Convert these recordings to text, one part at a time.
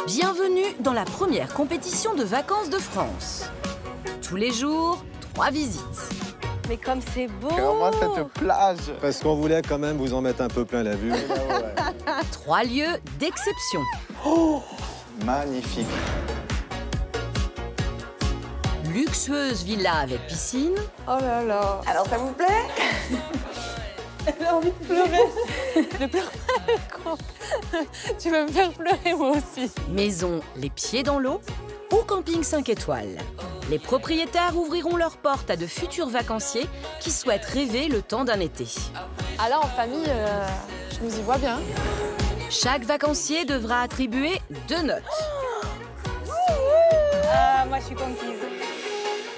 Bienvenue dans la première compétition de vacances de France. Tous les jours, 3 visites. Mais comme c'est beau! Comment cette plage? Parce qu'on voulait quand même vous en mettre un peu plein la vue. 3 lieux d'exception. Oh, magnifique. Luxueuse villa avec piscine. Oh là là! Alors, ça vous plaît? Elle a envie de pleurer. Ne pleure pas, con. Tu vas me faire pleurer, moi aussi. Maison les pieds dans l'eau ou camping 5 étoiles. Les propriétaires ouvriront leurs portes à de futurs vacanciers qui souhaitent rêver le temps d'un été. Alors, en famille, je nous y vois bien. Chaque vacancier devra attribuer 2 notes. Ah, moi, je suis conquise.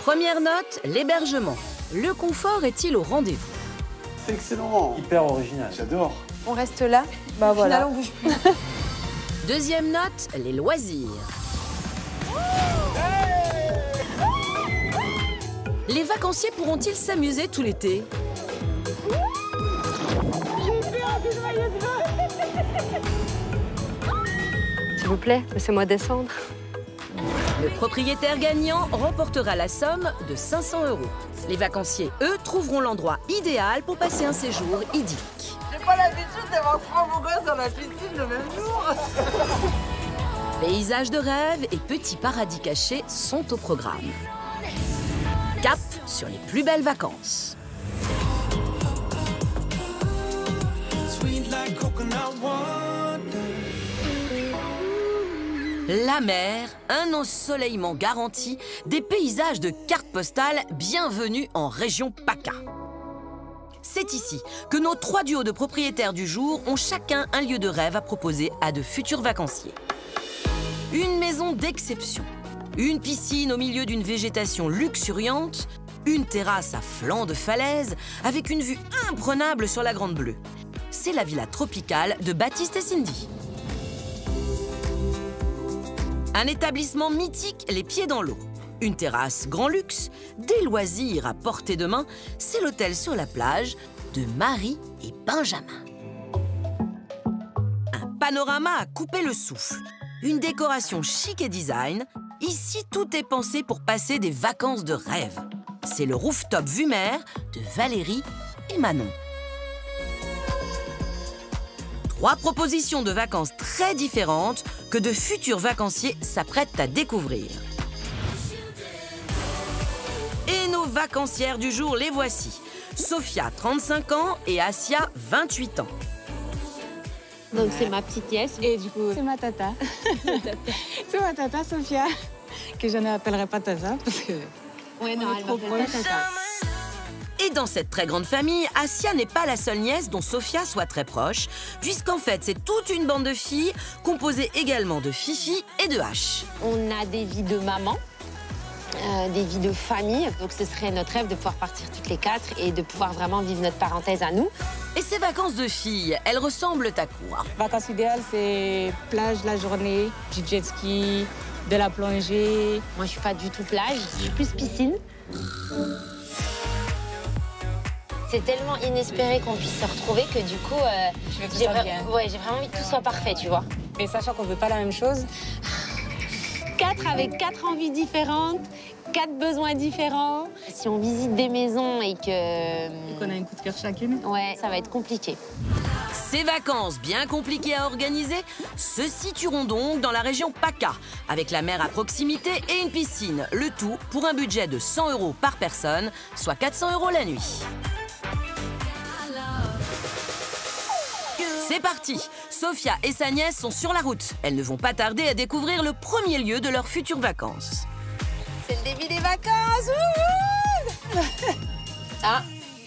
Première note, l'hébergement. Le confort est-il au rendez-vous? C'est excellent. Hyper original. J'adore. On reste là? Bah voilà. Finalement, on bouge plus. Deuxième note, les loisirs. Les vacanciers pourront-ils s'amuser tout l'été? S'il vous plaît, laissez-moi descendre. Le propriétaire gagnant remportera la somme de 500 €. Les vacanciers, eux, trouveront l'endroit idéal pour passer un séjour idyllique. J'ai pas l'habitude d'avoir 3 beaux gosses dans la piscine le même jour. Paysages de rêve et petits paradis cachés sont au programme. Cap sur les plus belles vacances. La mer, un ensoleillement garanti, des paysages de carte postale, bienvenue en région PACA. C'est ici que nos 3 duos de propriétaires du jour ont chacun un lieu de rêve à proposer à de futurs vacanciers. Une maison d'exception, une piscine au milieu d'une végétation luxuriante, une terrasse à flanc de falaise avec une vue imprenable sur la Grande Bleue. C'est la villa tropicale de Baptiste et Cindy. Un établissement mythique, les pieds dans l'eau. Une terrasse grand luxe, des loisirs à portée de main, c'est l'hôtel sur la plage de Marie et Benjamin. Un panorama à couper le souffle, une décoration chic et design. Ici, tout est pensé pour passer des vacances de rêve. C'est le rooftop vue mer de Valérie et Manon. 3 propositions de vacances très différentes que de futurs vacanciers s'apprêtent à découvrir. Et nos vacancières du jour, les voici. Sophia, 35 ans, et Asia, 28 ans. Donc c'est ma petite nièce. Et du coup, c'est ma tata. C'est ma tata, Sophia. Que je n'appellerai pas tata parce que... Ouais, non, elle trop m'appelle pas proche. tata. Et dans cette très grande famille, Asia n'est pas la seule nièce dont Sophia soit très proche, puisqu'en fait, c'est toute une bande de filles, composée également de Fifi et de H. On a des vies de maman, des vies de famille. Donc ce serait notre rêve de pouvoir partir toutes les 4 et de pouvoir vraiment vivre notre parenthèse à nous. Et ces vacances de filles, elles ressemblent à quoi? Vacances idéales, c'est plage la journée, du jet ski, de la plongée. Moi, je suis pas du tout plage, je suis plus piscine. C'est tellement inespéré qu'on puisse se retrouver que du coup, j'ai vraiment envie que tout soit parfait, tu vois. Mais sachant qu'on veut pas la même chose. 4 avec 4 envies différentes, 4 besoins différents. Si on visite des maisons et que... Qu'on a un coup de cœur chacune. Ouais, ça va être compliqué. Ces vacances bien compliquées à organiser se situeront donc dans la région PACA, avec la mer à proximité et une piscine. Le tout pour un budget de 100 € par personne, soit 400 € la nuit. C'est parti! Sophia et sa nièce sont sur la route. Elles ne vont pas tarder à découvrir le premier lieu de leurs futures vacances. C'est le début des vacances. Ah,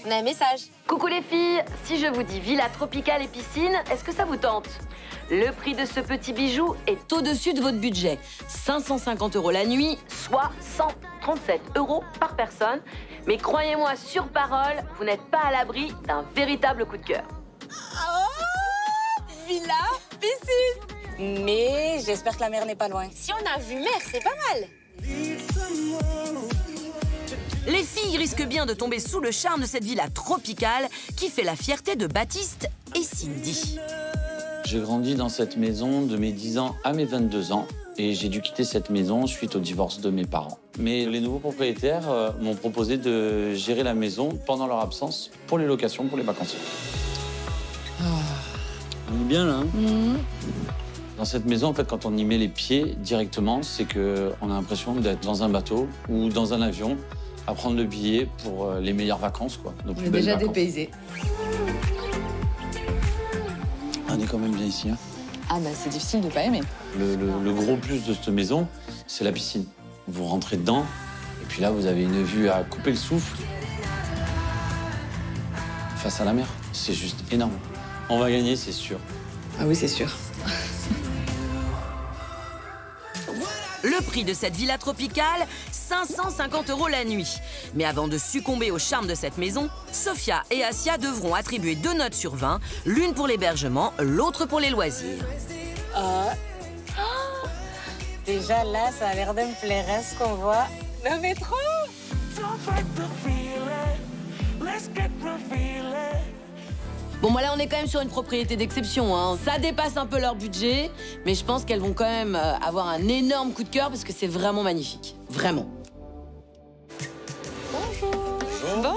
on a un message. Coucou les filles, si je vous dis villa tropicale et piscine, est-ce que ça vous tente? Le prix de ce petit bijou est au-dessus de votre budget. 550 € la nuit, soit 137 € par personne. Mais croyez-moi sur parole, vous n'êtes pas à l'abri d'un véritable coup de cœur. Villa, piscine. Mais j'espère que la mer n'est pas loin. Si on a vu mer, c'est pas mal. Les filles risquent bien de tomber sous le charme de cette villa tropicale qui fait la fierté de Baptiste et Cindy. J'ai grandi dans cette maison de mes 10 ans à mes 22 ans. Et j'ai dû quitter cette maison suite au divorce de mes parents. Mais les nouveaux propriétaires m'ont proposé de gérer la maison pendant leur absence pour les locations, pour les vacanciers. On est bien là, hein. Dans cette maison, en fait, quand on y met les pieds directement, c'est qu'on a l'impression d'être dans un bateau ou dans un avion à prendre le billet pour les meilleures vacances, quoi. On est déjà dépaysés. On est quand même bien ici, hein. Ah bah c'est difficile de pas aimer. Le gros plus de cette maison, c'est la piscine. Vous rentrez dedans, et puis là, vous avez une vue à couper le souffle. Face à la mer, c'est juste énorme. On va gagner, c'est sûr. Ah oui, c'est sûr. Le prix de cette villa tropicale, 550 € la nuit. Mais avant de succomber au charme de cette maison, Sophia et Assia devront attribuer 2 notes sur 20, l'une pour l'hébergement, l'autre pour les loisirs. Déjà là, ça a l'air de me plaire, ce qu'on voit. Non mais trop! Bon, moi là, on est quand même sur une propriété d'exception, hein. Ça dépasse un peu leur budget, mais je pense qu'elles vont quand même avoir un énorme coup de cœur parce que c'est vraiment magnifique. Vraiment. Bonjour.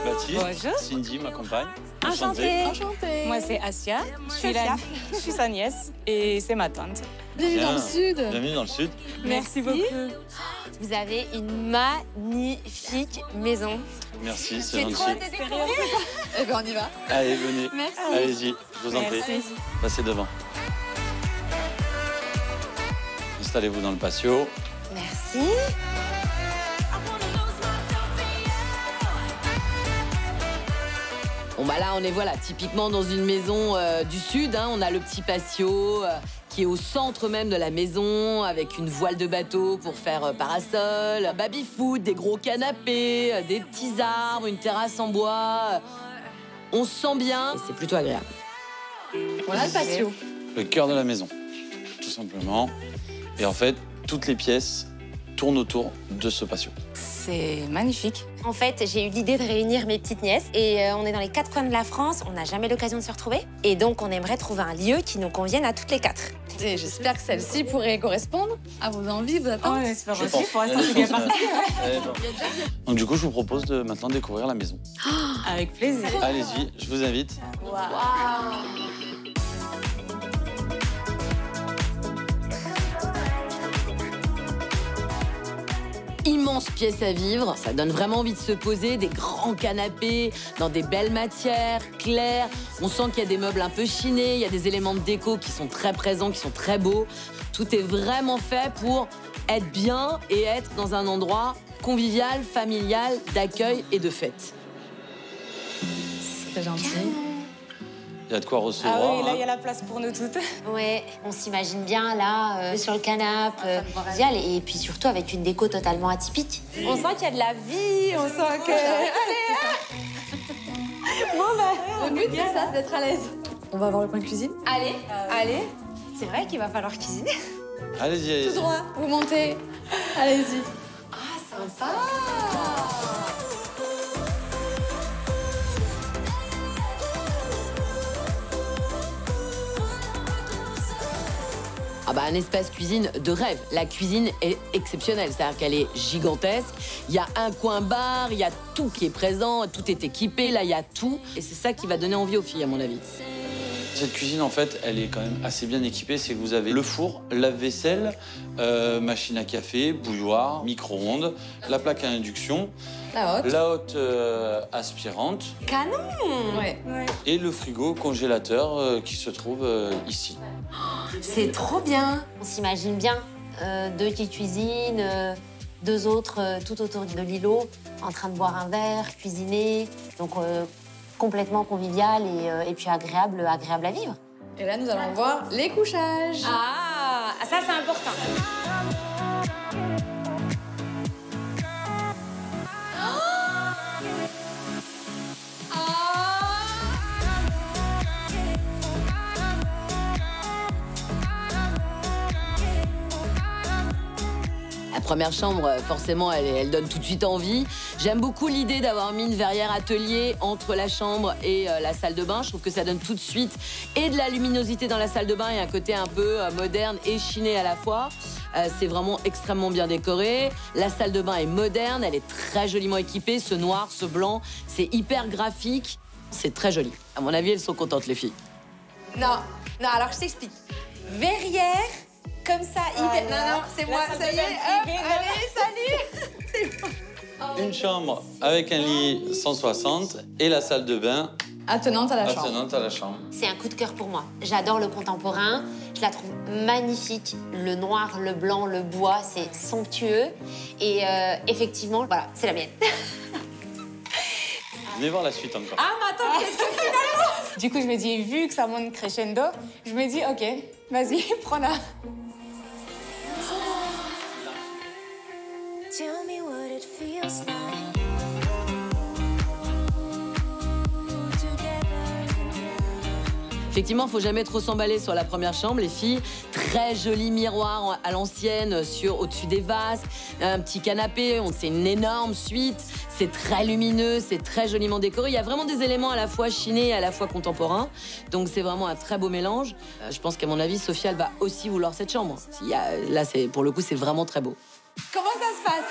Baptiste. Bonjour. Cindy, ma compagne. Enchantée. Enchantée. Moi, c'est Assia. Je suis sa nièce et c'est ma tante. Bienvenue dans le sud. Bienvenue dans le sud. Merci beaucoup. Vous avez une magnifique maison. Merci, c'est gentil. Eh ben on y va. Allez, venez. Merci. Allez-y, je vous en prie. Merci. Passez devant. Installez-vous dans le patio. Merci. Bon, bah là, on est voilà, typiquement dans une maison du sud, hein. On a le petit patio qui est au centre même de la maison, avec une voile de bateau pour faire parasol, baby-foot, des gros canapés, des petits arbres, une terrasse en bois. On se sent bien et c'est plutôt agréable. On a le patio. Le cœur de la maison, tout simplement. Et en fait, toutes les pièces tournent autour de ce patio. C'est magnifique. En fait, j'ai eu l'idée de réunir mes petites nièces et on est dans les 4 coins de la France, on n'a jamais l'occasion de se retrouver. Et donc, on aimerait trouver un lieu qui nous convienne à toutes les 4. Et j'espère que celle-ci pourrait correspondre à vos envies, vos attentes. On espère Je aussi. pense. Pour l'instant, Il y a c'est des bien chances, parti. Donc du coup, je vous propose de maintenant découvrir la maison. Avec plaisir. Allez-y, je vous invite. Immense pièce à vivre, ça donne vraiment envie de se poser, des grands canapés, dans des belles matières, claires. On sent qu'il y a des meubles un peu chinés, il y a des éléments de déco qui sont très présents, qui sont très beaux. Tout est vraiment fait pour être bien et être dans un endroit convivial, familial, d'accueil et de fête. C'est gentil. Il y a de quoi recevoir. Ah oui, là, il y hein. a la place pour nous toutes. Ouais, on s'imagine bien là, sur le canapé, idéal, et puis surtout avec une déco totalement atypique. On sent qu'il y a de la vie, on sent que... Le but, c'est ça, d'être à l'aise. On va voir le coin cuisine. Allez, Allez, c'est vrai qu'il va falloir cuisiner. Allez-y, tout allez-y. droit, vous montez. Allez-y. Ah, sympa. Ah bah un espace cuisine de rêve. La cuisine est exceptionnelle, c'est-à-dire qu'elle est gigantesque. Il y a un coin bar, il y a tout qui est présent, tout est équipé, là il y a tout. Et c'est ça qui va donner envie aux filles à mon avis. Cette cuisine, en fait, elle est quand même assez bien équipée. C'est que vous avez le four, lave-vaisselle, machine à café, bouilloire, micro-ondes, la plaque à induction, La haute. la haute aspirante Canon! Ouais. et le frigo congélateur qui se trouve ici. C'est trop bien. On s'imagine bien 2 qui cuisinent, 2 autres tout autour de l'îlot, en train de boire un verre, cuisiner. Donc complètement convivial et puis agréable à vivre. Et là, nous allons voir les couchages. Ah, ça c'est important. La première chambre, forcément, elle donne tout de suite envie. J'aime beaucoup l'idée d'avoir mis une verrière atelier entre la chambre et la salle de bain. Je trouve que ça donne tout de suite et de la luminosité dans la salle de bain et un côté un peu moderne et chiné à la fois. C'est vraiment extrêmement bien décoré. La salle de bain est moderne, elle est très joliment équipée. Ce noir, ce blanc, c'est hyper graphique. C'est très joli. À mon avis, elles sont contentes, les filles. Non, alors je t'explique. Verrière, comme ça, hyper... Non, c'est moi, ça y est, hop, allez, salut. C'est moi. Une chambre avec un lit 160 et la salle de bain Attenante à la chambre. attenante à la chambre. C'est un coup de cœur pour moi. J'adore le contemporain, je la trouve magnifique. Le noir, le blanc, le bois, c'est somptueux. Et effectivement, voilà, c'est la mienne. Venez voir la suite encore. Ah, mais attends, qu'est-ce que finalement? Du coup, je me dis, vu que ça monte crescendo, je me dis, OK, vas-y, prends-la. Tell me what it feels like. Effectivement, faut jamais trop s'emballer sur la première chambre, les filles. Très joli miroir à l'ancienne au-dessus des vases. Un petit canapé, c'est une énorme suite. C'est très lumineux, c'est très joliment décoré. Il y a vraiment des éléments à la fois chinés et à la fois contemporains. Donc c'est vraiment un très beau mélange. Je pense qu'à mon avis, Sophia, elle va aussi vouloir cette chambre. Là, pour le coup, c'est vraiment très beau. Comment ça se passe?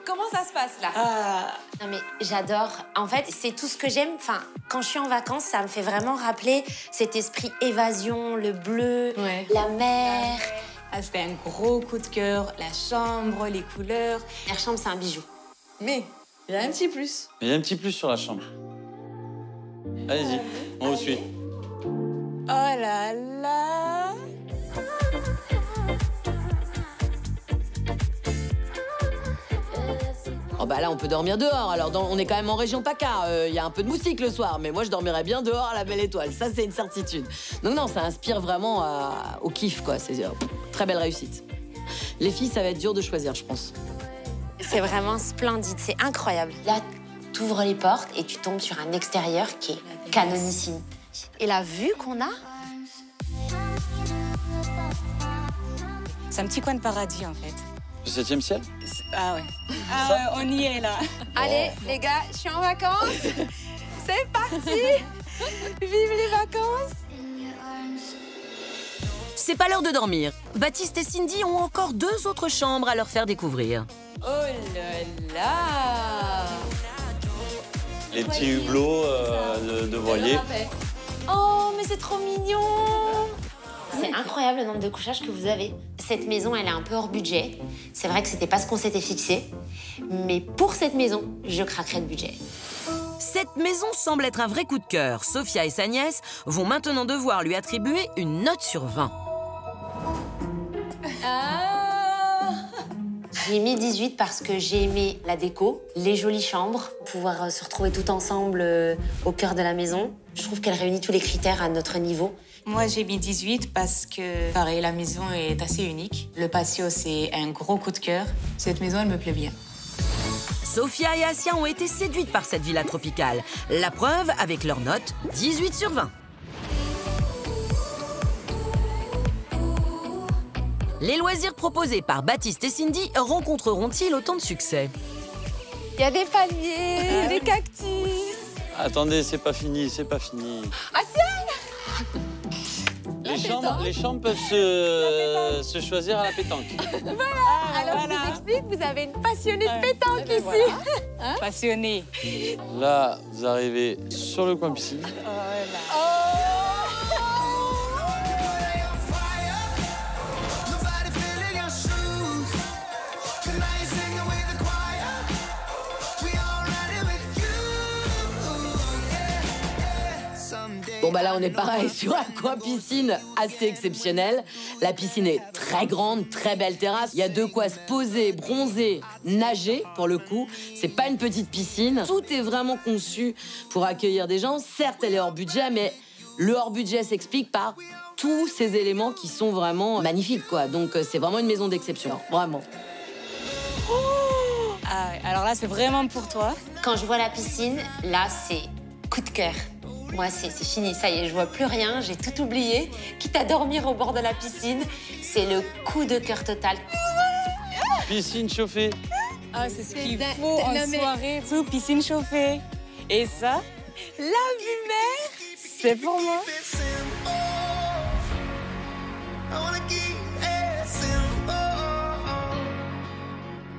Comment ça se passe, là? Non mais j'adore. En fait, c'est tout ce que j'aime. Enfin, quand je suis en vacances, ça me fait vraiment rappeler cet esprit évasion, le bleu, la mer. Ah, c'était un gros coup de cœur. La chambre, les couleurs. La chambre, c'est un bijou. Mais il y a un petit plus. Il y a un petit plus sur la chambre. Allez-y, on vous suit. Oh là là. Oh bah là, on peut dormir dehors. Alors, on est quand même en région PACA. Il y a un peu de moustique le soir, mais moi, je dormirais bien dehors à la belle étoile. Ça, c'est une certitude. Donc non, ça inspire vraiment au kiff, quoi. C'est très belle réussite. Les filles, ça va être dur de choisir, je pense. C'est vraiment splendide, c'est incroyable. Là, t'ouvres les portes et tu tombes sur un extérieur qui est canonissime. Et la vue qu'on a... C'est un petit coin de paradis, en fait. Le 7e ciel? Ah ouais. Ah ouais, on y est, là. Allez, les gars, je suis en vacances. C'est parti. Vive les vacances. C'est pas l'heure de dormir. Baptiste et Cindy ont encore 2 autres chambres à leur faire découvrir. Oh là là. Les petits hublots de voilier. Oh, mais c'est trop mignon. C'est incroyable le nombre de couchages que vous avez. Cette maison, elle est un peu hors budget. C'est vrai que c'était pas ce qu'on s'était fixé. Mais pour cette maison, je craquerai le budget. Cette maison semble être un vrai coup de cœur. Sophia et sa nièce vont maintenant devoir lui attribuer une note sur 20. J'ai mis 18 parce que j'ai aimé la déco, les jolies chambres, pouvoir se retrouver tout ensemble au cœur de la maison. Je trouve qu'elle réunit tous les critères à notre niveau. Moi, j'ai mis 18 parce que, pareil, la maison est assez unique. Le patio, c'est un gros coup de cœur. Cette maison, elle me plaît bien. Sophia et Assia ont été séduites par cette villa tropicale. La preuve avec leur note 18 sur 20. Les loisirs proposés par Baptiste et Cindy rencontreront-ils autant de succès? Il y a des palmiers, des cactus. Attendez, c'est pas fini, c'est pas fini. Les chambres peuvent se choisir à la pétanque. Alors, je vous explique, vous avez une passionnée de pétanque ici. Voilà. Passionnée. Là, vous arrivez sur le coin piscine. Bon bah là on est pareil sur un coin piscine assez exceptionnel. La piscine est très grande, très belle terrasse. Il y a de quoi se poser, bronzer, nager pour le coup. C'est pas une petite piscine. Tout est vraiment conçu pour accueillir des gens. Certes elle est hors budget, mais le hors budget s'explique par tous ces éléments qui sont vraiment magnifiques, quoi. Donc c'est vraiment une maison d'exception, vraiment. Ah ouais, alors là, c'est vraiment pour toi. Quand je vois la piscine, là, c'est coup de cœur. Moi, c'est fini, ça y est, je vois plus rien, j'ai tout oublié. Quitte à dormir au bord de la piscine, c'est le coup de cœur total. Piscine chauffée. Ah, c'est ce qu'il faut en soirée, tout, piscine chauffée. Et ça, la vue mer, c'est pour moi.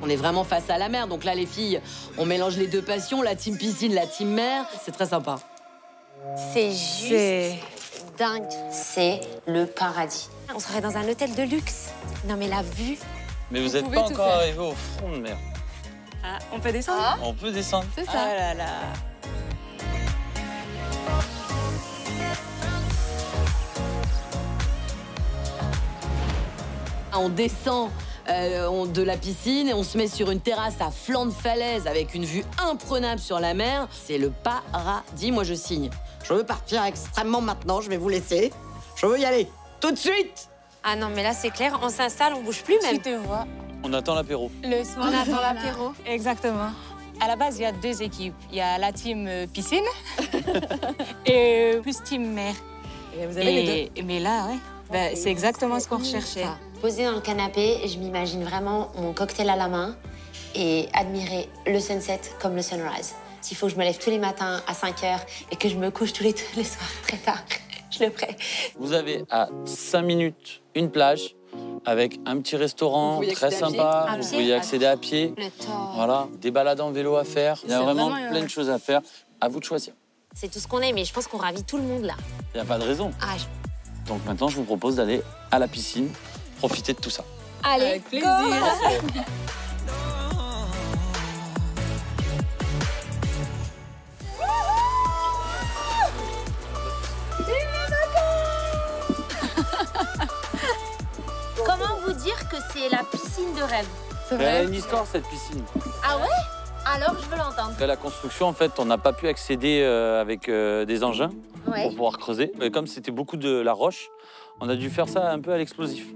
On est vraiment face à la mer, donc là les filles, on mélange les deux passions, la team piscine, la team mer, c'est très sympa. C'est juste dingue. C'est le paradis. On serait dans un hôtel de luxe. Non mais la vue. Mais vous n'êtes pas encore arrivé au front de mer. Ah, on peut descendre? On peut descendre. C'est ça. Ah là là. On descend de la piscine et on se met sur une terrasse à flanc de falaise avec une vue imprenable sur la mer. C'est le paradis, moi je signe. Je veux partir extrêmement maintenant, je vais vous laisser. Je veux y aller, tout de suite. Ah non mais là c'est clair, on s'installe, on bouge plus même. Tu te vois. On attend l'apéro. Le soir, on attend l'apéro. Exactement. À la base, il y a deux équipes. Il y a la team piscine et plus team mer. Et vous avez les deux. Mais là, ouais, bah, c'est exactement ce qu'on recherchait. Posée dans le canapé, je m'imagine vraiment mon cocktail à la main et admirer le sunset comme le sunrise. S'il faut que je me lève tous les matins à 5 h et que je me couche tous les soirs très tard, je le ferai. Vous avez à 5 minutes une plage avec un petit restaurant très sympa. Vous pouvez y accéder à pied. Le temps. Voilà, des balades en vélo à faire. Il y a vraiment plein de choses à faire. À vous de choisir. C'est tout ce qu'on est, mais je pense qu'on ravit tout le monde là. Il n'y a pas de raison. Ah, Donc maintenant, je vous propose d'aller à la piscine, profiter de tout ça. Allez, avec plaisir. Comment vous dire que c'est la piscine de rêve? Elle a une histoire, cette piscine. Ah ouais? Alors, je veux l'entendre. À la construction, en fait, on n'a pas pu accéder avec des engins pour pouvoir creuser. Et comme c'était beaucoup de la roche, on a dû faire ça un peu à l'explosif.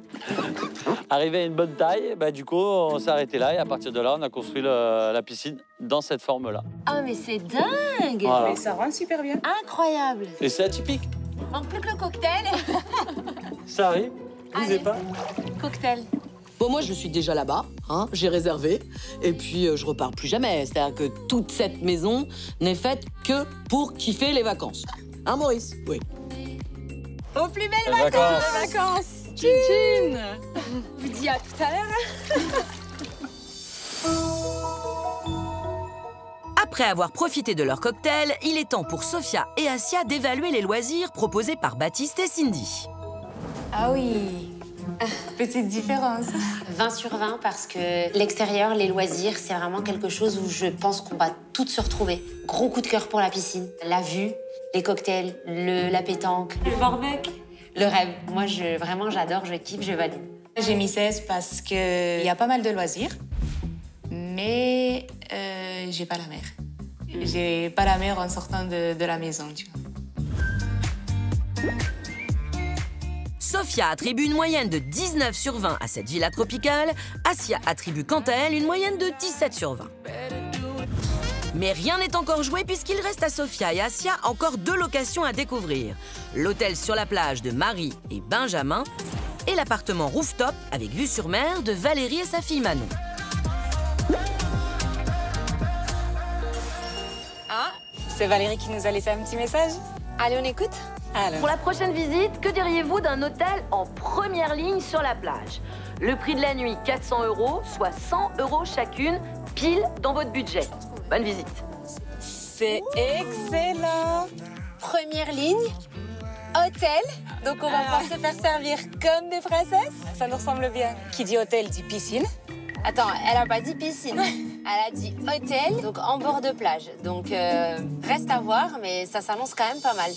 Arrivé à une bonne taille, bah, du coup, on s'est arrêté là et à partir de là, on a construit la piscine dans cette forme-là. Ah, mais c'est dingue! Voilà. Mais ça rend super bien. Incroyable! Et c'est atypique. Manque plus que le cocktail. Ça arrive, bougez pas. Cocktail. Bon, moi, je suis déjà là-bas, hein, j'ai réservé, et puis je repars plus jamais. C'est-à-dire que toute cette maison n'est faite que pour kiffer les vacances. Hein, Maurice? Oui. Aux plus belles Les vacances. vacances. Tchin. Vous dis à tout à l'heure. Après avoir profité de leur cocktail, il est temps pour Sophia et Assia d'évaluer les loisirs proposés par Baptiste et Cindy. Ah oui. Petite différence. 20 sur 20 parce que l'extérieur, les loisirs, c'est vraiment quelque chose où je pense qu'on va toutes se retrouver. Gros coup de cœur pour la piscine. La vue, les cocktails, la pétanque. Le barbecue. Le rêve. Moi, vraiment, j'adore, je kiffe, je valide. J'ai mis 16 parce qu'il y a pas mal de loisirs, mais j'ai pas la mer. J'ai pas la mer en sortant de la maison, tu vois. Sophia attribue une moyenne de 19 sur 20 à cette villa tropicale. Assia attribue quant à elle une moyenne de 17 sur 20. Mais rien n'est encore joué puisqu'il reste à Sophia et Assia encore 2 locations à découvrir. L'hôtel sur la plage de Marie et Benjamin et l'appartement rooftop avec vue sur mer de Valérie et sa fille Manon. Ah, c'est Valérie qui nous a laissé un petit message. Allez, on écoute? Alors. Pour la prochaine visite, que diriez-vous d'un hôtel en première ligne sur la plage? Le prix de la nuit, 400 €, soit 100 € chacune, pile dans votre budget. Bonne visite. C'est excellent. Première ligne, hôtel. Donc on va pouvoir se faire servir comme des princesses. Ça nous ressemble bien. Qui dit hôtel dit piscine. Attends, elle a pas dit piscine. Elle a dit hôtel, donc en bord de plage. Donc reste à voir, mais ça s'annonce quand même pas mal.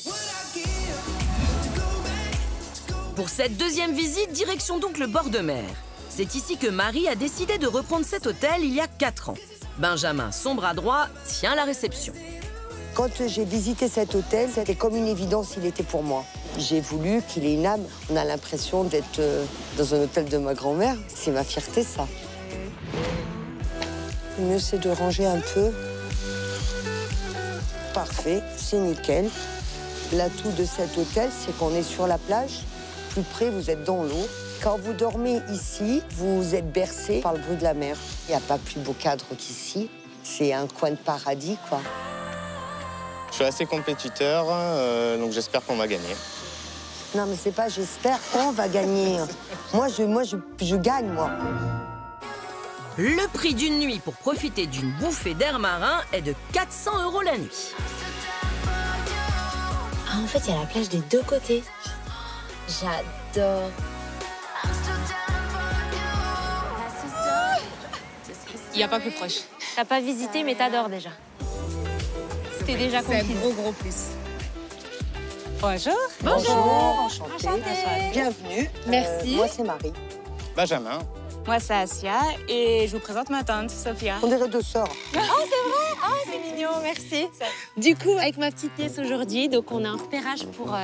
Pour cette deuxième visite, direction donc le bord de mer. C'est ici que Marie a décidé de reprendre cet hôtel il y a 4 ans. Benjamin, son bras droit, tient la réception. Quand j'ai visité cet hôtel, c'était comme une évidence, il était pour moi. J'ai voulu qu'il ait une âme. On a l'impression d'être dans un hôtel de ma grand-mère. C'est ma fierté, ça. Le mieux, c'est de ranger un peu. Parfait, c'est nickel. L'atout de cet hôtel, c'est qu'on est sur la plage. plus près, vous êtes dans l'eau. Quand vous dormez ici, vous êtes bercé par le bruit de la mer. Il n'y a pas plus beau cadre qu'ici. C'est un coin de paradis, quoi. Je suis assez compétiteur, donc j'espère qu'on va gagner. Non, mais c'est pas j'espère qu'on va gagner. Moi, je gagne, moi. Le prix d'une nuit pour profiter d'une bouffée d'air marin est de 400 € la nuit. Ah, en fait, il y a la plage des deux côtés. J'adore. Il n'y a pas plus proche. T'as pas visité, mais t'adores déjà. C'était déjà compris. C'est un gros plus. Bonjour. Bonjour. Enchantée. Bienvenue. Merci. Moi, c'est Marie. Benjamin. Moi, c'est Asia et je vous présente ma tante, Sophia. On dirait deux sœurs. Oh, c'est vrai? Oh, c'est mignon, merci. Du coup, avec ma petite nièce aujourd'hui, donc on a un repérage pour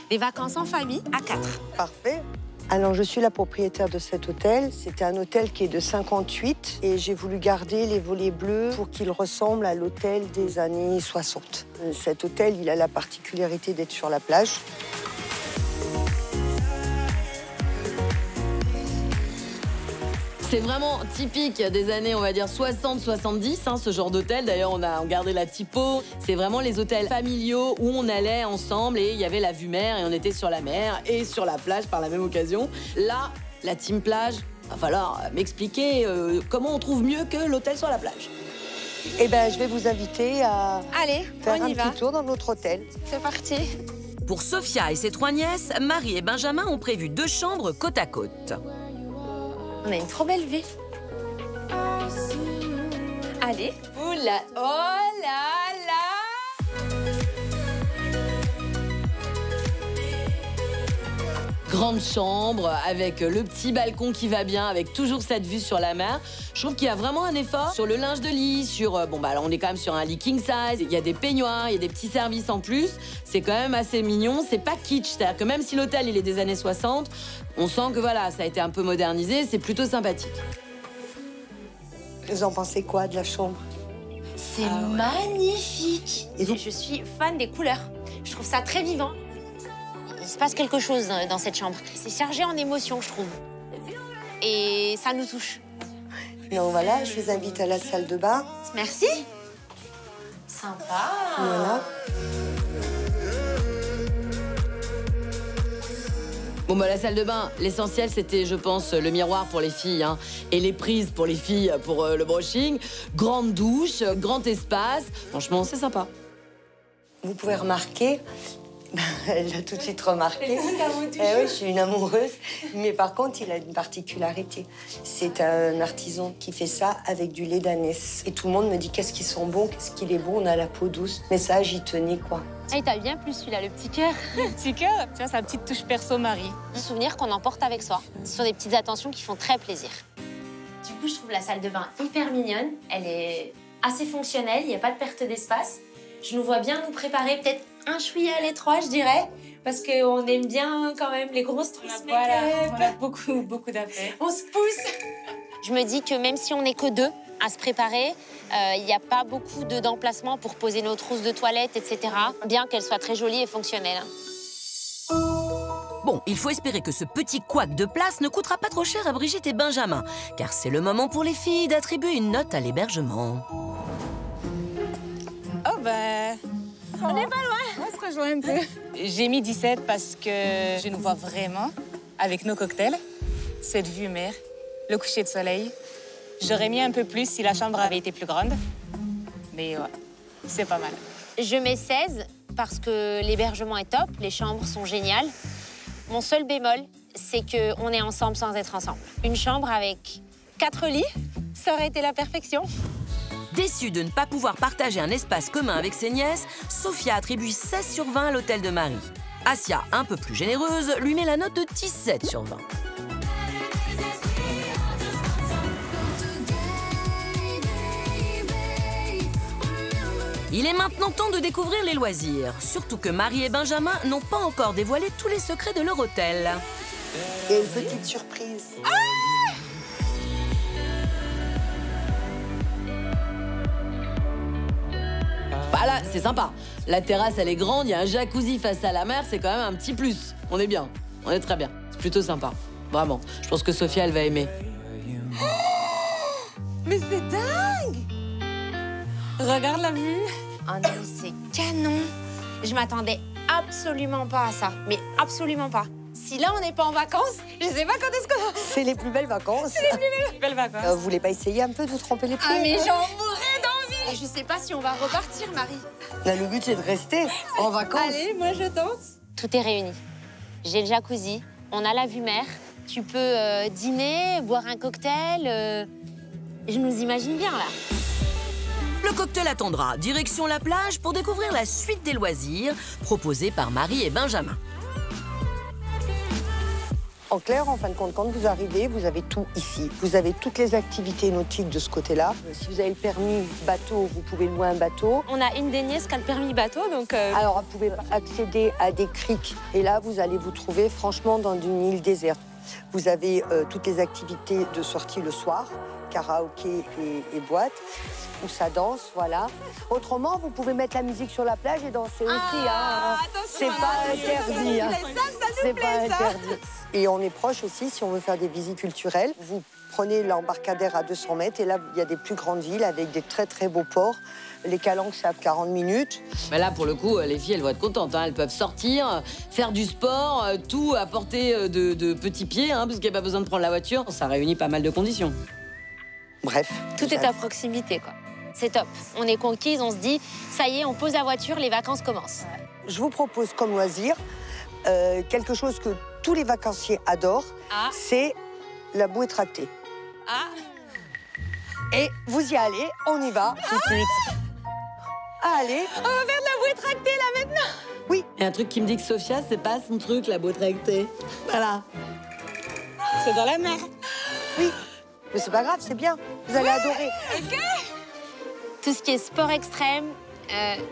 des vacances en famille à 4. Parfait. Alors, je suis la propriétaire de cet hôtel. C'est un hôtel qui est de 58 et j'ai voulu garder les volets bleus pour qu'il ressemble à l'hôtel des années 60. Cet hôtel, il a la particularité d'être sur la plage. C'est vraiment typique des années, on va dire, 60-70, hein, ce genre d'hôtel. D'ailleurs, on a gardé la typo. C'est vraiment les hôtels familiaux où on allait ensemble et il y avait la vue mer et on était sur la mer et sur la plage par la même occasion. Là, la team plage, va falloir m'expliquer comment on trouve mieux que l'hôtel sur la plage. Eh bien, je vais vous inviter à faire un va. petit tour dans notre hôtel. C'est parti. Pour Sophia et ses 3 nièces, Marie et Benjamin ont prévu 2 chambres côte à côte. On a une trop belle vue. Allez. Oula. Oh là là. Grande chambre avec le petit balcon qui va bien, avec toujours cette vue sur la mer. Je trouve qu'il y a vraiment un effort sur le linge de lit, sur... Bon, bah alors on est quand même sur un lit king size, il y a des peignoirs, il y a des petits services en plus. C'est quand même assez mignon, c'est pas kitsch. C'est-à-dire que même si l'hôtel, il est des années 60, on sent que voilà, ça a été un peu modernisé, c'est plutôt sympathique. Vous en pensez quoi de la chambre? C'est magnifique. Et vous... Je suis fan des couleurs. Je trouve ça très vivant. Il se passe quelque chose dans cette chambre. C'est chargé en émotions, je trouve. Et ça nous touche. Donc voilà, je vous invite à la salle de bain. Merci. Sympa. Voilà. Bon, bah la salle de bain, l'essentiel, c'était, je pense, le miroir pour les filles, hein, et les prises pour les filles pour le brushing. Grande douche, grand espace. Franchement, c'est sympa. Vous pouvez remarquer... Elle l'a tout de suite remarqué. Oui, je suis une amoureuse. Mais par contre, il a une particularité. C'est un artisan qui fait ça avec du lait d'ânesse. Et tout le monde me dit qu'est-ce qu'ils sont bons, qu'est-ce qu'il est bon, on a la peau douce. Mais ça, j'y tenais, quoi. Ah, il t'a bien plu, celui-là, le petit cœur. Le petit cœur, tu vois, sa petite touche perso, Marie. Un souvenir qu'on emporte avec soi. Ce sont des petites attentions qui font très plaisir. Du coup, je trouve la salle de bain hyper mignonne. Elle est assez fonctionnelle, il n'y a pas de perte d'espace. Je nous vois bien nous préparer peut-être un chouïa à l'étroit, je dirais, parce qu'on aime bien quand même les grosses trousses make-up. On a beaucoup d'affaires. On se pousse. Je me dis que même si on n'est que 2 à se préparer, il n'y a pas beaucoup d'emplacements pour poser nos trousses de toilette, etc. Bien qu'elles soient très jolies et fonctionnelles. Bon, il faut espérer que ce petit couac de place ne coûtera pas trop cher à Brigitte et Benjamin, car c'est le moment pour les filles d'attribuer une note à l'hébergement. Oh ben... On n'est pas loin. On se rejoint un peu. J'ai mis 17 parce que je nous vois vraiment avec nos cocktails, cette vue mer, le coucher de soleil. J'aurais mis un peu plus si la chambre avait été plus grande. Mais ouais, c'est pas mal. Je mets 16 parce que l'hébergement est top, les chambres sont géniales. Mon seul bémol, c'est qu'on est ensemble sans être ensemble. Une chambre avec 4 lits, ça aurait été la perfection. Déçue de ne pas pouvoir partager un espace commun avec ses nièces, Sophia attribue 16 sur 20 à l'hôtel de Marie. Asia, un peu plus généreuse, lui met la note de 17 sur 20. Il est maintenant temps de découvrir les loisirs. Surtout que Marie et Benjamin n'ont pas encore dévoilé tous les secrets de leur hôtel. Il y a une petite surprise. Bah là, c'est sympa. La terrasse, elle est grande, il y a un jacuzzi face à la mer, c'est quand même un petit plus. On est bien, on est très bien. Plutôt sympa, vraiment. Je pense que Sophia, elle va aimer. Mais c'est dingue! Regarde la vue. Ah non, c'est canon. Je m'attendais absolument pas à ça. Mais absolument pas. Si là, on n'est pas en vacances, je sais pas quand est-ce qu'on... C'est les plus belles vacances. C'est les plus belles vacances. Vous voulez pas essayer un peu de tremper les pieds? Ah, mais j'en mourrais d'envie. Je sais pas si on va repartir, Marie. Là, le but, c'est de rester en vacances. Allez, moi, je tente. Tout est réuni. J'ai le jacuzzi, on a la vue mer. Tu peux dîner, boire un cocktail. Je nous imagine bien, là. Le cocktail attendra. Direction la plage pour découvrir la suite des loisirs proposés par Marie et Benjamin. En clair, en fin de compte, quand vous arrivez, vous avez tout ici. Vous avez toutes les activités nautiques de ce côté-là. Si vous avez le permis bateau, vous pouvez louer un bateau. On a une des nièces qui a le permis bateau, donc... Alors, vous pouvez accéder à des criques. Et là, vous allez vous trouver franchement dans une île déserte. Vous avez toutes les activités de sortie le soir, karaoké et boîte, où ça danse, voilà. Autrement, vous pouvez mettre la musique sur la plage et danser aussi. Hein. C'est pas interdit. Hein. C'est pas interdit. Et on est proche aussi, si on veut faire des visites culturelles. Vous prenez l'embarcadère à 200 mètres et là, il y a des plus grandes villes avec des très, très beaux ports. Les Calanques, c'est à 40 minutes. Mais là, pour le coup, les filles, elles vont être contentes. Hein. Elles peuvent sortir, faire du sport, tout à portée de petits pieds, hein, parce qu'il n'y a pas besoin de prendre la voiture. Ça réunit pas mal de conditions. Bref. Tout est à proximité, quoi. C'est top. On est conquises, on se dit, ça y est, on pose la voiture, les vacances commencent. Je vous propose comme loisir quelque chose que tous les vacanciers adorent, c'est la bouée tractée. Ah. Et vous y allez, on y va tout de suite. Allez. On va faire de la bouée tractée, là, maintenant. Oui. Il y a un truc qui me dit que Sophia, c'est pas son truc, la bouée tractée. Voilà. C'est dans la mer. Oui. Mais c'est pas grave, c'est bien. Vous allez adorer. OK. Tout ce qui est sport extrême,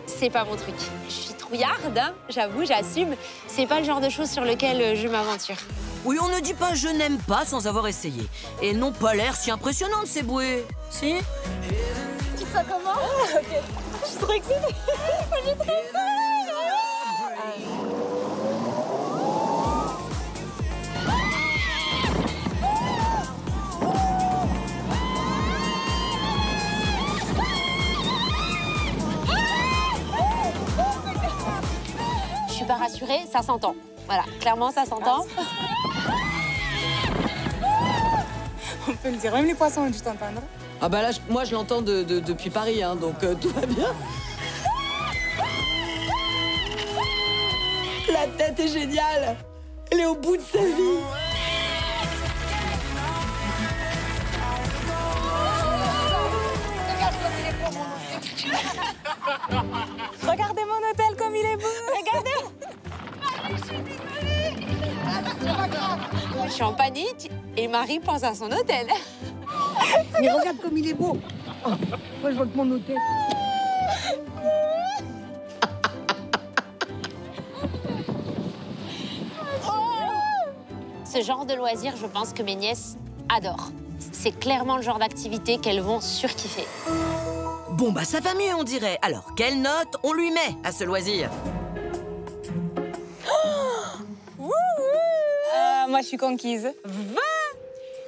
c'est pas mon truc. Je suis trouillarde, hein, j'avoue, j'assume. C'est pas le genre de choses sur lequel je m'aventure. Oui, on ne dit pas « je n'aime pas » sans avoir essayé. Et elles n'ont pas l'air si impressionnantes, ces bouées. Si? Tu te sens comment? OK. Je suis trop excitée. J'ai trop peur. Je suis pas rassurée, ça s'entend. Voilà, clairement, ça s'entend. On peut le dire, même les poissons ont dû t'entendre. Ah bah là, moi, je l'entends depuis Paris, hein, donc tout va bien. La tête est géniale. Elle est au bout de sa vie. Regardez mon hôtel comme il est beau. Regardez. Je suis en panique et Marie pense à son hôtel. Mais regarde comme il est beau. Oh, moi, je vois que mon hôtel. Ce genre de loisir, je pense que mes nièces adorent. C'est clairement le genre d'activité qu'elles vont surkiffer. Bon, bah ça va mieux, on dirait. Alors, quelle note on lui met à ce loisir? Moi, je suis conquise. 20!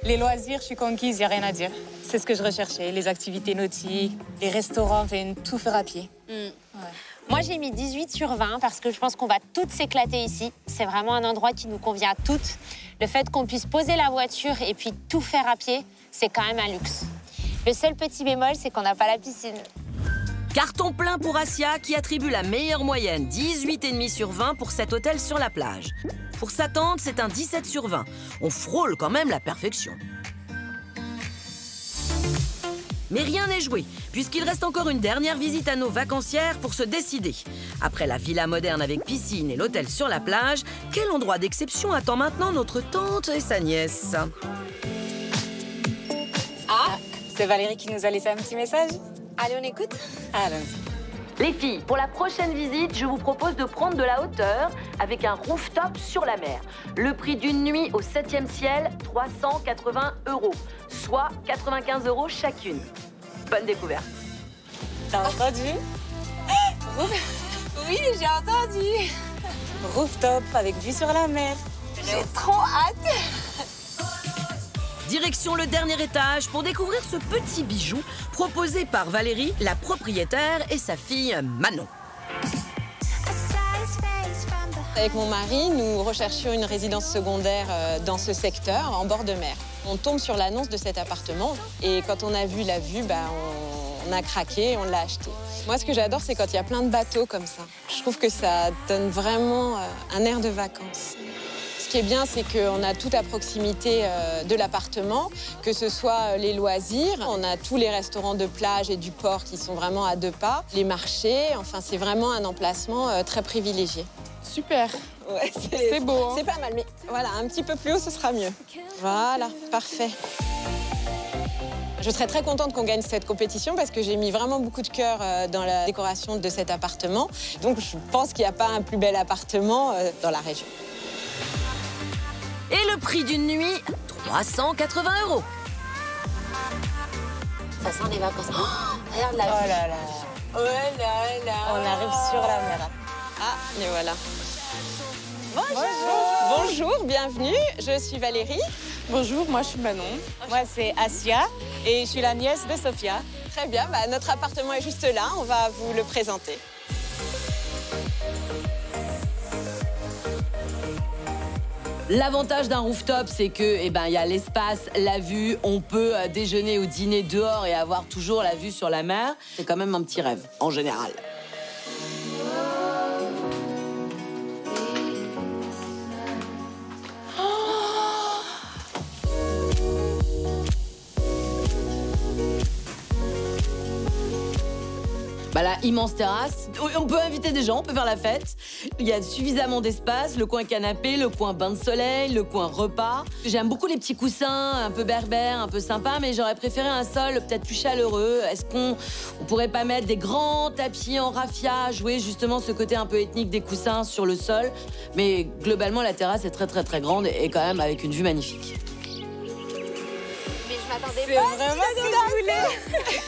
Les loisirs, je suis conquise, il n'y a rien à dire. C'est ce que je recherchais. Les activités nautiques, les restaurants, enfin, tout faire à pied. Ouais. Moi, j'ai mis 18 sur 20 parce que je pense qu'on va toutes s'éclater ici. C'est vraiment un endroit qui nous convient à toutes. Le fait qu'on puisse poser la voiture et puis tout faire à pied, c'est quand même un luxe. Le seul petit bémol, c'est qu'on n'a pas la piscine. Carton plein pour Asia qui attribue la meilleure moyenne, 18,5 sur 20 pour cet hôtel sur la plage. Pour sa tante, c'est un 17 sur 20. On frôle quand même la perfection. Mais rien n'est joué, puisqu'il reste encore une dernière visite à nos vacancières pour se décider. Après la villa moderne avec piscine et l'hôtel sur la plage, quel endroit d'exception attend maintenant notre tante et sa nièce? Ah, c'est Valérie qui nous a laissé un petit message. Allez, on écoute? Allons-y. Les filles, pour la prochaine visite, je vous propose de prendre de la hauteur avec un rooftop sur la mer. Le prix d'une nuit au 7e ciel, 380 €, soit 95 € chacune. Bonne découverte. T'as entendu? Oui, j'ai entendu. Rooftop avec vue sur la mer. J'ai trop hâte. Direction le dernier étage pour découvrir ce petit bijou proposé par Valérie, la propriétaire, et sa fille Manon. Avec mon mari, nous recherchions une résidence secondaire dans ce secteur, en bord de mer. On tombe sur l'annonce de cet appartement et quand on a vu la vue, on a craqué, on l'a acheté. Moi, ce que j'adore, c'est quand il y a plein de bateaux comme ça. Je trouve que ça donne vraiment un air de vacances. Ce qui est bien, c'est qu'on a tout à proximité de l'appartement, que ce soit les loisirs, on a tous les restaurants de plage et du port qui sont vraiment à 2 pas, les marchés, enfin c'est vraiment un emplacement très privilégié. Super. Ouais, c'est beau. Hein. C'est pas mal, mais voilà, un petit peu plus haut, ce sera mieux. Voilà, parfait. Je serais très contente qu'on gagne cette compétition parce que j'ai mis vraiment beaucoup de cœur dans la décoration de cet appartement. Donc je pense qu'il n'y a pas un plus bel appartement dans la région. Et le prix d'une nuit, 380 €. Ça sent les vacances. Oh, regarde la vue. Oh là là. Oh là là. On arrive sur la mer. Ah, et voilà. Bonjour, bienvenue. Je suis Valérie. Bonjour, moi je suis Manon. Moi c'est Asia et je suis la nièce de Sophia. Très bien, notre appartement est juste là. On va vous le présenter. L'avantage d'un rooftop, c'est que, il y a l'espace, la vue, on peut déjeuner ou dîner dehors et avoir toujours la vue sur la mer. C'est quand même un petit rêve, en général. La immense terrasse, on peut inviter des gens, on peut faire la fête. Il y a suffisamment d'espace, le coin canapé, le coin bain de soleil, le coin repas. J'aime beaucoup les petits coussins, un peu berbères, un peu sympas, mais j'aurais préféré un sol peut-être plus chaleureux. Est-ce qu'on pourrait pas mettre des grands tapis en raffia, jouer justement ce côté un peu ethnique des coussins sur le sol? Mais globalement, la terrasse est très très très grande et quand même avec une vue magnifique. Mais je m'attendais C'est pas vraiment ce que je voulais.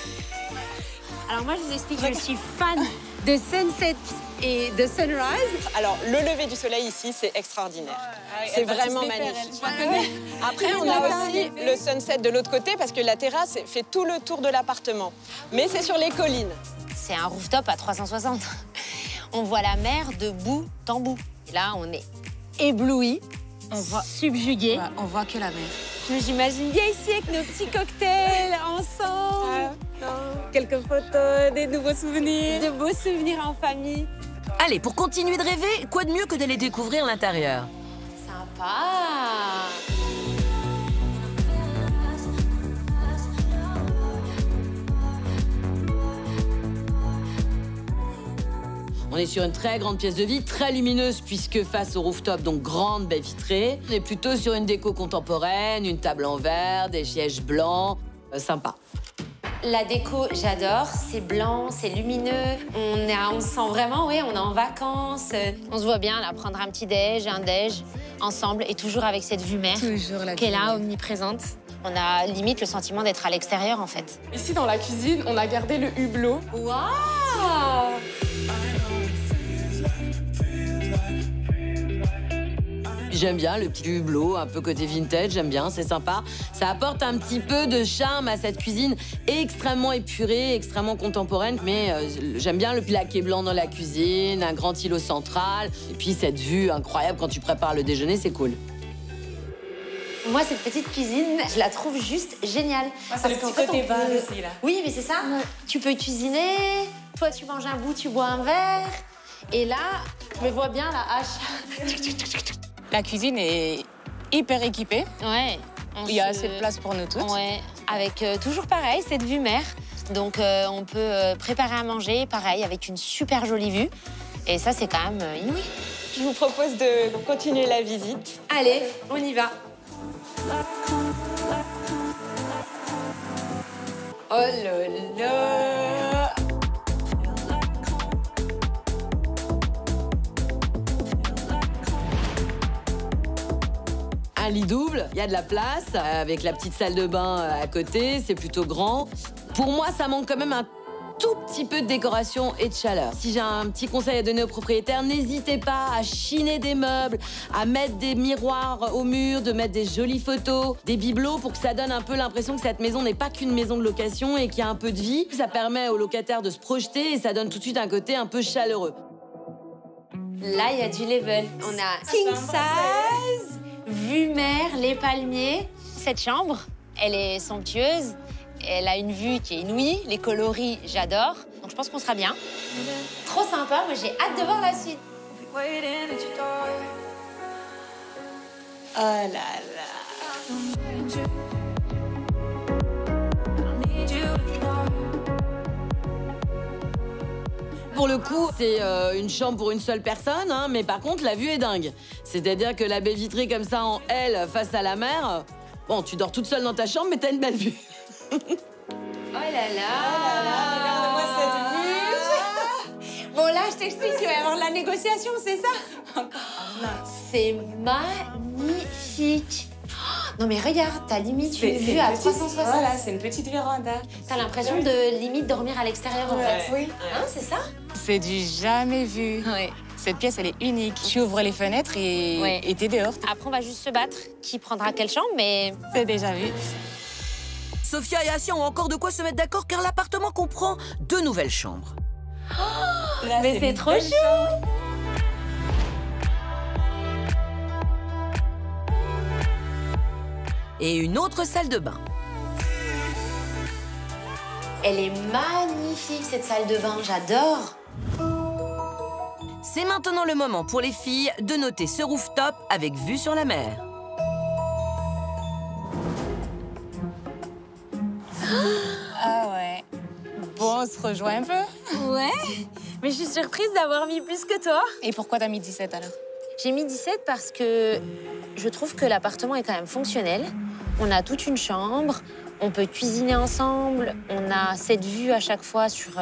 Alors moi, je vous explique, je suis fan de sunset et de sunrise. Alors, le lever du soleil ici, c'est extraordinaire. C'est vraiment magnifique. Après, on a aussi le sunset de l'autre côté parce que la terrasse fait tout le tour de l'appartement. Mais c'est sur les collines. C'est un rooftop à 360. On voit la mer de bout en bout. Et là, on est ébloui, subjugué. Ouais, on voit que la mer. Je m'imagine bien ici avec nos petits cocktails ensemble. Quelques photos, des nouveaux souvenirs. De beaux souvenirs en famille. Allez, pour continuer de rêver, quoi de mieux que d'aller découvrir l'intérieur? Sympa. On est sur une très grande pièce de vie, très lumineuse puisque face au rooftop, donc grande baie vitrée. On est plutôt sur une déco contemporaine, une table en verre, des sièges blancs, sympa. La déco, j'adore. C'est blanc, c'est lumineux. On se sent vraiment, on est en vacances. On se voit bien là, prendre un petit déj, un déj, ensemble et toujours avec cette vue mer qui est là, omniprésente. On a limite le sentiment d'être à l'extérieur en fait. Ici dans la cuisine, on a gardé le hublot. Waouh! J'aime bien le petit hublot, un peu côté vintage, j'aime bien, c'est sympa. Ça apporte un petit peu de charme à cette cuisine extrêmement épurée, extrêmement contemporaine. Mais j'aime bien le laqué blanc dans la cuisine, un grand îlot central. Et puis cette vue incroyable quand tu prépares le déjeuner, c'est cool. Moi, cette petite cuisine, je la trouve juste géniale. C'est le petit côté bar aussi, là. Oui, mais c'est ça. Ouais. Tu peux cuisiner, toi, tu manges un bout, tu bois un verre. Et là, je me vois bien la hache. La cuisine est hyper équipée. Ouais. Il y a assez de place pour nous toutes. Ouais. Avec toujours pareil, cette vue mer. Donc, on peut préparer à manger, pareil, avec une super jolie vue. Et ça, c'est quand même inouï. Je vous propose de continuer la visite. Allez, on y va. Oh là là! Un lit double, il y a de la place, avec la petite salle de bain à côté, c'est plutôt grand. Pour moi, ça manque quand même un tout petit peu de décoration et de chaleur. Si j'ai un petit conseil à donner aux propriétaires, n'hésitez pas à chiner des meubles, à mettre des miroirs au mur, de mettre des jolies photos, des bibelots pour que ça donne un peu l'impression que cette maison n'est pas qu'une maison de location et qu'il y a un peu de vie. Ça permet aux locataires de se projeter et ça donne tout de suite un côté un peu chaleureux. Là, il y a du level. On a king size, vue mer, les palmiers. Cette chambre, elle est somptueuse. Elle a une vue qui est inouïe. Les coloris, j'adore. Donc, je pense qu'on sera bien. Trop sympa. Moi, j'ai hâte de voir la suite. Oh là là. Pour le coup, c'est une chambre pour une seule personne, hein, mais par contre, la vue est dingue. C'est-à-dire que la baie vitrée comme ça en L face à la mer, bon, tu dors toute seule dans ta chambre, mais t'as une belle vue. Oh là là, regarde-moi cette vue. Bon, là, je t'explique, tu vas y avoir de la négociation, c'est ça? C'est magnifique. Non mais regarde, t'as limite une vue à 360. Voilà, c'est une petite véranda. T'as l'impression de limite dormir à l'extérieur en fait. Oui. Hein, c'est ça? C'est du jamais vu. Ouais. Cette pièce, elle est unique. Tu ouvres les fenêtres et t'es dehors. Après, on va juste se battre. Qui prendra quelle chambre, mais... C'est déjà vu. Sophia et Asia ont encore de quoi se mettre d'accord car l'appartement comprend 2 nouvelles chambres. Oh, mais c'est trop chou! Et une autre salle de bain. Elle est magnifique, cette salle de bain. J'adore. C'est maintenant le moment pour les filles de noter ce rooftop avec vue sur la mer. Ah ouais. Bon, on se rejoint un peu. Ouais, mais je suis surprise d'avoir mis plus que toi. Et pourquoi t'as mis 17 alors? J'ai mis 17 parce que je trouve que l'appartement est quand même fonctionnel. On a toute une chambre, on peut cuisiner ensemble, on a cette vue à chaque fois sur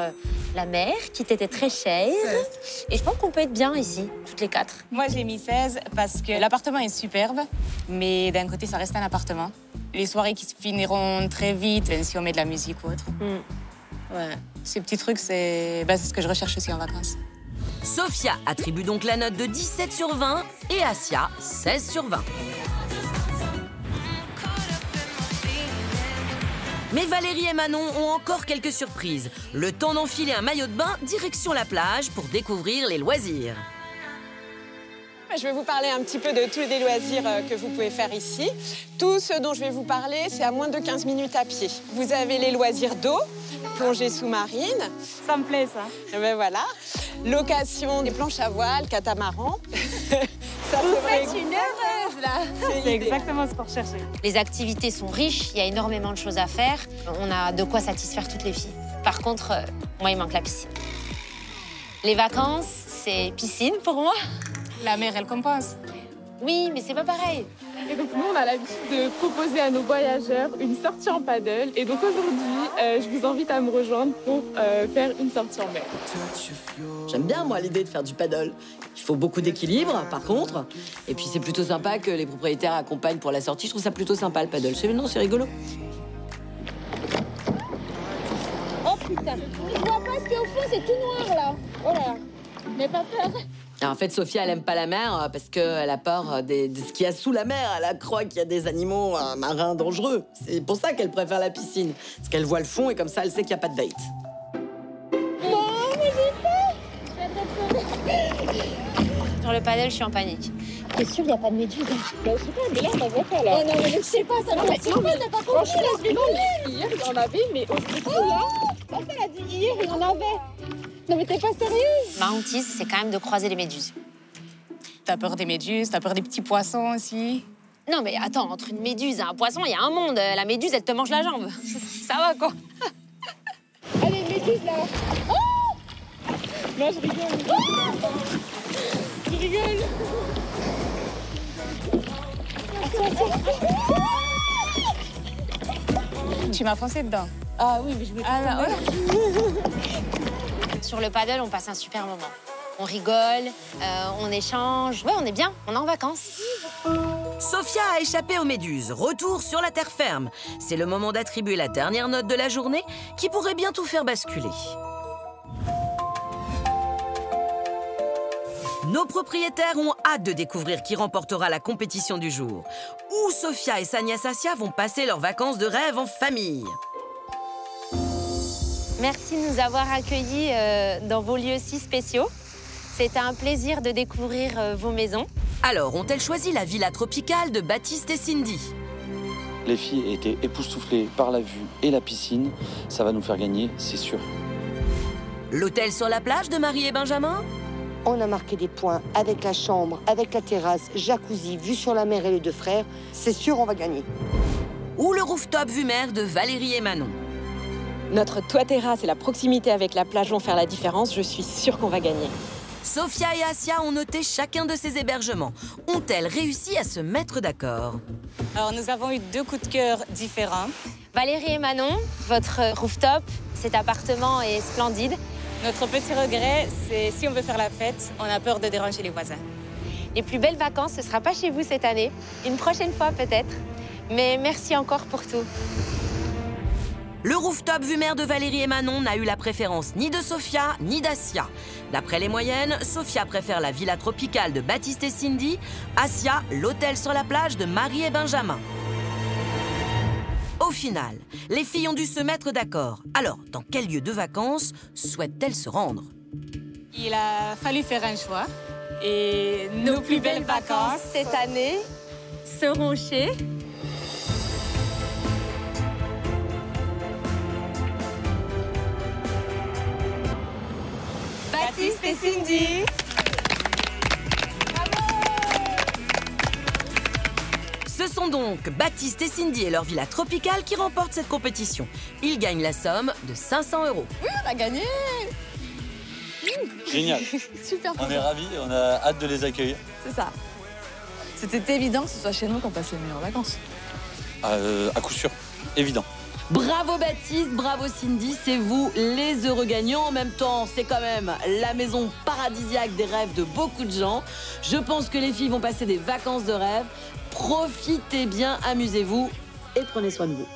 la mer qui t'était très chère. Et je pense qu'on peut être bien ici, toutes les 4. Moi, j'ai mis 16 parce que l'appartement est superbe, mais d'un côté, ça reste un appartement. Les soirées qui se finiront très vite, même si on met de la musique ou autre. Ouais. Ces petits trucs, c'est ce que je recherche aussi en vacances. Sophia attribue donc la note de 17 sur 20 et Asia 16 sur 20. Mais Valérie et Manon ont encore quelques surprises. Le temps d'enfiler un maillot de bain, direction la plage pour découvrir les loisirs. Je vais vous parler un petit peu de tous les loisirs que vous pouvez faire ici. Tout ce dont je vais vous parler, c'est à moins de 15 minutes à pied. Vous avez les loisirs d'eau, plongée sous-marine. Ça me plaît, ça. Et ben voilà. Location des planches à voile, catamaran. Vous faites une heureuse, là. C'est exactement ce qu'on recherchait. Les activités sont riches, il y a énormément de choses à faire. On a de quoi satisfaire toutes les filles. Par contre, moi, il manque la piscine. Les vacances, c'est piscine pour moi. La mer, elle compense. Oui, mais c'est pas pareil. Et donc nous, on a l'habitude de proposer à nos voyageurs une sortie en paddle. Et donc aujourd'hui, je vous invite à me rejoindre pour faire une sortie en mer. J'aime bien, moi, l'idée de faire du paddle. Il faut beaucoup d'équilibre, par contre. Et puis, c'est plutôt sympa que les propriétaires accompagnent pour la sortie. Je trouve ça plutôt sympa, le paddle. Non, c'est rigolo. Oh putain, je vois pas ce qu'il y a au fond, c'est tout noir là. Oh là, n'aie pas peur. Alors, en fait, Sophia, elle aime pas la mer parce qu'elle a peur de ce qu'il y a sous la mer. Elle croit qu'il y a des animaux marins dangereux. C'est pour ça qu'elle préfère la piscine. Parce qu'elle voit le fond et comme ça, elle sait qu'il n'y a pas de date. Non, mais j'ai peur. Sur le paddle, je suis en panique. T'es sûr, il n'y a pas de méduse? Bah, je sais pas, mais là, on n'en voit pas, là. Oh non, mais je sais pas, ça va être super, t'as pas compris, là, je vais mourir. Hier, il y en avait, mais au bout là... Comment ça, elle a dit hier, il y en avait? Non, mais t'es pas sérieuse? Ma hantise, c'est quand même de croiser les méduses. T'as peur des méduses, t'as peur des petits poissons aussi. Non, mais attends, entre une méduse et un poisson, il y a un monde. La méduse, elle te mange la jambe. Ça va, quoi. Allez, une méduse, là. Oh! Non, je rigole. Oh! Je rigole. Tu m'as foncé dedans. Ah oui, mais je vais Sur le paddle, on passe un super moment. On rigole, on échange. Ouais, on est bien, on est en vacances. Sophia a échappé aux méduses. Retour sur la terre ferme. C'est le moment d'attribuer la dernière note de la journée qui pourrait bien tout faire basculer. Nos propriétaires ont hâte de découvrir qui remportera la compétition du jour. Où Sophia et Sania Sassia vont passer leurs vacances de rêve en famille. Merci de nous avoir accueillis dans vos lieux si spéciaux. C'était un plaisir de découvrir vos maisons. Alors, ont-elles choisi la villa tropicale de Baptiste et Cindy? Les filles étaient époustouflées par la vue et la piscine. Ça va nous faire gagner, c'est sûr. L'hôtel sur la plage de Marie et Benjamin? On a marqué des points avec la chambre, avec la terrasse, jacuzzi, vue sur la mer et les deux frères. C'est sûr, on va gagner. Ou le rooftop vue mer de Valérie et Manon? Notre toit-terrasse et la proximité avec la plage vont faire la différence. Je suis sûre qu'on va gagner. Sophia et Assia ont noté chacun de ces hébergements. Ont-elles réussi à se mettre d'accord? Alors, nous avons eu 2 coups de cœur différents. Valérie et Manon, votre rooftop, cet appartement est splendide. Notre petit regret, c'est si on veut faire la fête, on a peur de déranger les voisins. Les plus belles vacances, ce ne sera pas chez vous cette année. Une prochaine fois peut-être. Mais merci encore pour tout. Le rooftop vue mer de Valérie et Manon n'a eu la préférence ni de Sophia ni d'Assia. D'après les moyennes, Sophia préfère la villa tropicale de Baptiste et Cindy, Assia l'hôtel sur la plage de Marie et Benjamin. Au final, les filles ont dû se mettre d'accord. Alors, dans quel lieu de vacances souhaitent-elles se rendre? Il a fallu faire un choix. Et nos plus belles vacances cette année seront chez... Baptiste et Cindy. Ce sont donc Baptiste et Cindy et leur villa tropicale qui remportent cette compétition. Ils gagnent la somme de 500 €. Oui, on a gagné. Génial. Super. On est ravis, on a hâte de les accueillir. C'est ça. C'était évident que ce soit chez nous qu'on passe les meilleures vacances. À coup sûr, évident. Bravo Baptiste, bravo Cindy, c'est vous les heureux gagnants. En même temps, c'est quand même la maison paradisiaque des rêves de beaucoup de gens. Je pense que les filles vont passer des vacances de rêve. Profitez bien, amusez-vous et prenez soin de vous.